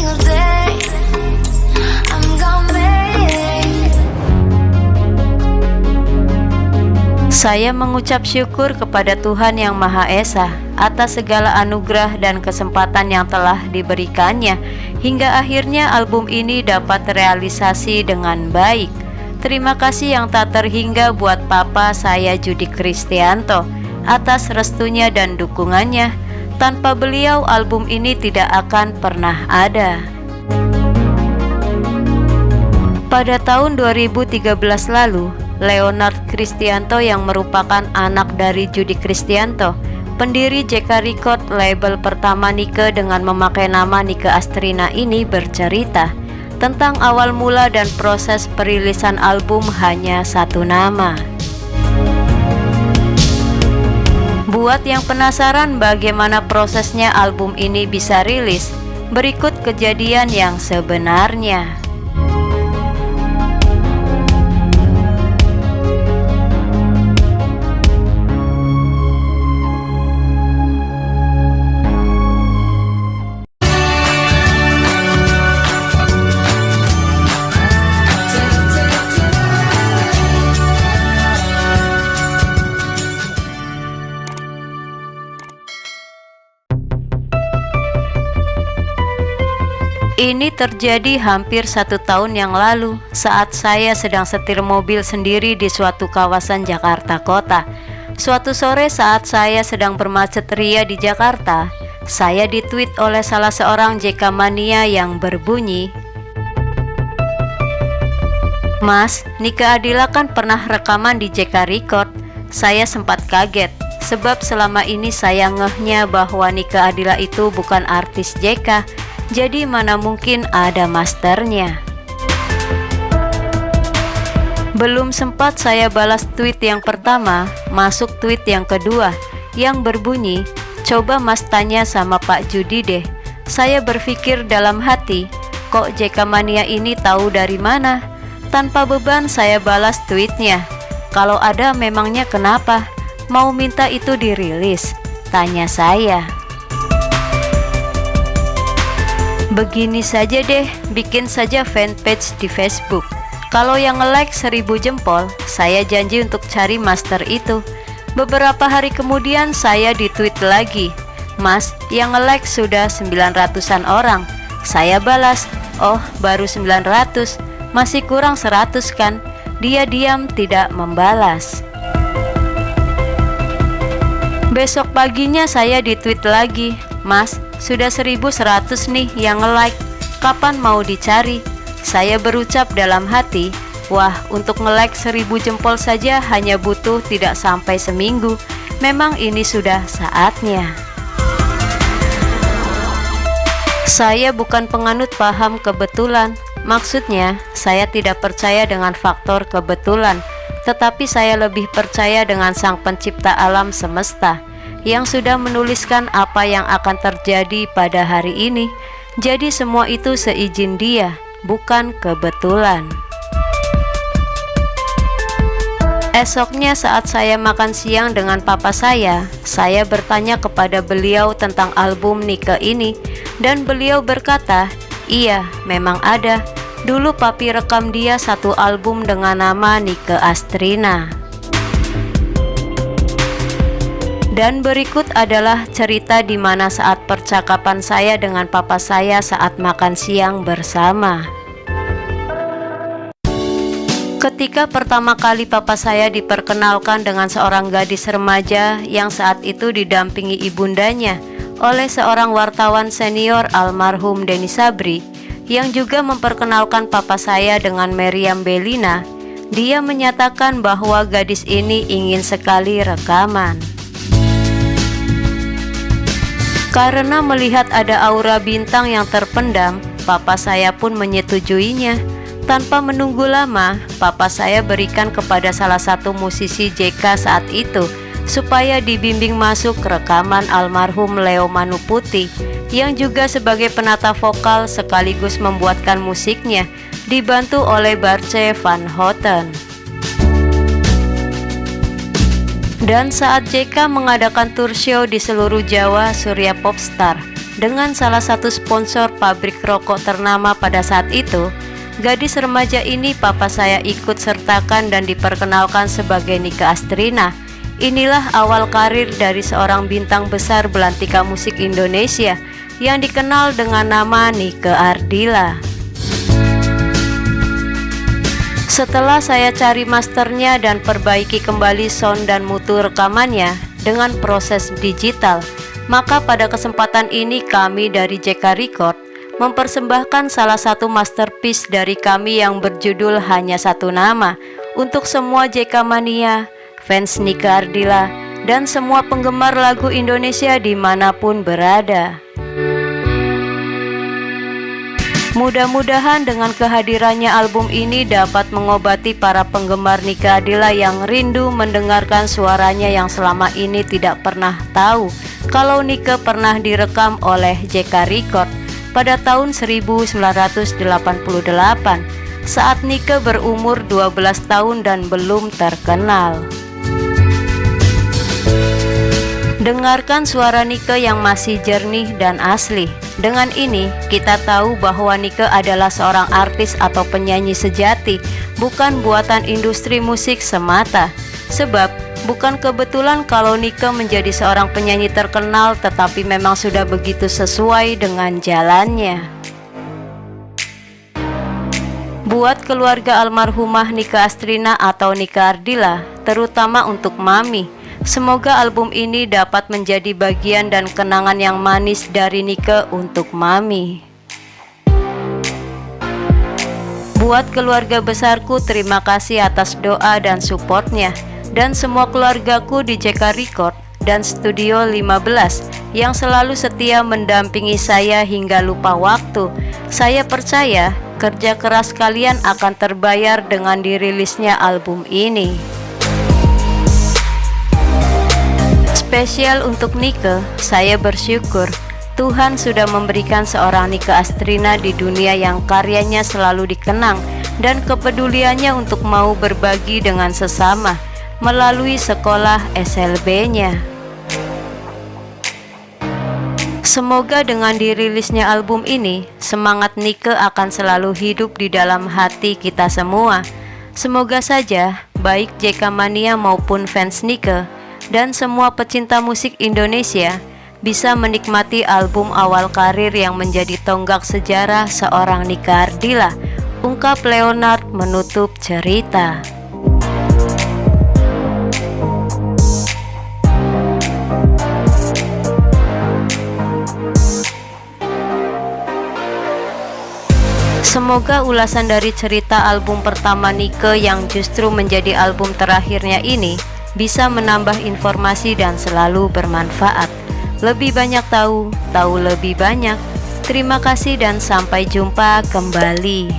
single day. I'm gonna make. Saya mengucap syukur kepada Tuhan Yang Maha Esa atas segala anugerah dan kesempatan yang telah diberikannya hingga akhirnya album ini dapat terrealisasi dengan baik. Terima kasih yang tak terhingga buat papa saya Judi Kristianto atas restunya dan dukungannya. Tanpa beliau album ini tidak akan pernah ada. Pada tahun 2013 lalu, Leonard Kristianto yang merupakan anak dari Judi Kristianto, pendiri JK Record, label pertama Nike dengan memakai nama Nike Astrina ini, bercerita tentang awal mula dan proses perilisan album hanya satu nama. Buat yang penasaran bagaimana prosesnya album ini bisa rilis, berikut kejadian yang sebenarnya. Ini terjadi hampir 1 tahun yang lalu saat saya sedang setir mobil sendiri di suatu kawasan Jakarta Kota. Suatu sore saat saya sedang bermacet ria di Jakarta, saya ditweet oleh salah seorang JK Mania yang berbunyi, "Mas, Nike Ardilla kan pernah rekaman di JK Record." Saya sempat kaget, sebab selama ini saya ngehnya bahwa Nike Ardilla itu bukan artis JK. Jadi mana mungkin ada masternya. Belum sempat saya balas tweet yang pertama, masuk tweet yang kedua yang berbunyi, "Coba Mas tanya sama Pak Judi deh." Saya berpikir dalam hati, kok JK Mania ini tahu dari mana? Tanpa beban saya balas tweetnya. "Kalau ada memangnya kenapa? Mau minta itu dirilis?" tanya saya. "Begini saja deh, bikin saja fanpage di Facebook. Kalau yang nge-like 1000 jempol, saya janji untuk cari master itu." Beberapa hari kemudian saya di-tweet lagi, "Mas, yang nge-like sudah 900-an orang." Saya balas, "Oh, baru 900, masih kurang 100 kan?" Dia diam tidak membalas. Besok paginya saya di-tweet lagi, "Mas, sudah 1100 nih yang nge-like, kapan mau dicari?" Saya berucap dalam hati, "Wah, untuk nge-like 1000 jempol saja hanya butuh tidak sampai seminggu. Memang ini sudah saatnya." Saya bukan penganut paham kebetulan. Maksudnya, saya tidak percaya dengan faktor kebetulan, tetapi saya lebih percaya dengan Sang Pencipta alam semesta yang sudah menuliskan apa yang akan terjadi pada hari ini. Jadi semua itu seizin Dia, bukan kebetulan. Esoknya saat saya makan siang dengan papa saya bertanya kepada beliau tentang album Nike ini, dan beliau berkata, "Iya, memang ada. Dulu papi rekam dia satu album dengan nama Nike Astrina." Dan berikut adalah cerita di mana saat percakapan saya dengan papa saya saat makan siang bersama. Ketika pertama kali papa saya diperkenalkan dengan seorang gadis remaja yang saat itu didampingi ibundanya oleh seorang wartawan senior almarhum Denny Sabri, yang juga memperkenalkan papa saya dengan Meriam Bellina, dia menyatakan bahwa gadis ini ingin sekali rekaman. Karena melihat ada aura bintang yang terpendam, papa saya pun menyetujuinya. Tanpa menunggu lama, papa saya berikan kepada salah satu musisi JK saat itu supaya dibimbing masuk rekaman almarhum Leo Manuputi, yang juga sebagai penata vokal sekaligus membuatkan musiknya, dibantu oleh Barce van Houten. Dan saat JK mengadakan tour show di seluruh Jawa Surya Popstar, dengan salah satu sponsor pabrik rokok ternama pada saat itu. Gadis remaja ini papa saya ikut sertakan dan diperkenalkan sebagai Nike Astrina. Inilah awal karir dari seorang bintang besar belantika musik Indonesia yang dikenal dengan nama Nike Ardilla. Setelah saya cari masternya dan perbaiki kembali sound dan mutu rekamannya dengan proses digital, maka pada kesempatan ini kami dari JK Record mempersembahkan salah satu masterpiece dari kami yang berjudul Hanya Satu Nama untuk semua JK Mania, fans Nike Ardilla, dan semua penggemar lagu Indonesia dimanapun berada. Mudah-mudahan dengan kehadirannya album ini dapat mengobati para penggemar Nike Ardilla yang rindu mendengarkan suaranya yang selama ini tidak pernah tahu kalau Nike pernah direkam oleh JK Record pada tahun 1988 saat Nike berumur 12 tahun dan belum terkenal. Dengarkan suara Nike yang masih jernih dan asli. Dengan ini, kita tahu bahwa Nike adalah seorang artis atau penyanyi sejati, bukan buatan industri musik semata. Sebab, bukan kebetulan kalau Nike menjadi seorang penyanyi terkenal, tetapi memang sudah begitu sesuai dengan jalannya. Buat keluarga almarhumah Nike Astrina atau Nike Ardilla, terutama untuk Mami, semoga album ini dapat menjadi bagian dan kenangan yang manis dari Nike untuk Mami. Buat keluarga besarku, terima kasih atas doa dan supportnya, dan semua keluargaku di JK Record dan Studio 15 yang selalu setia mendampingi saya hingga lupa waktu. Saya percaya kerja keras kalian akan terbayar dengan dirilisnya album ini. Spesial untuk Nike, saya bersyukur Tuhan sudah memberikan seorang Nike Astrina di dunia yang karyanya selalu dikenang dan kepeduliannya untuk mau berbagi dengan sesama melalui sekolah SLB-nya. Semoga dengan dirilisnya album ini, semangat Nike akan selalu hidup di dalam hati kita semua. Semoga saja baik JK Mania maupun fans Nike dan semua pecinta musik Indonesia bisa menikmati album awal karir yang menjadi tonggak sejarah seorang Nike Ardilla, ungkap Leonard menutup cerita. Semoga ulasan dari cerita album pertama Nike yang justru menjadi album terakhirnya ini bisa menambah informasi dan selalu bermanfaat. Lebih banyak tahu lebih banyak. Terima kasih dan sampai jumpa kembali.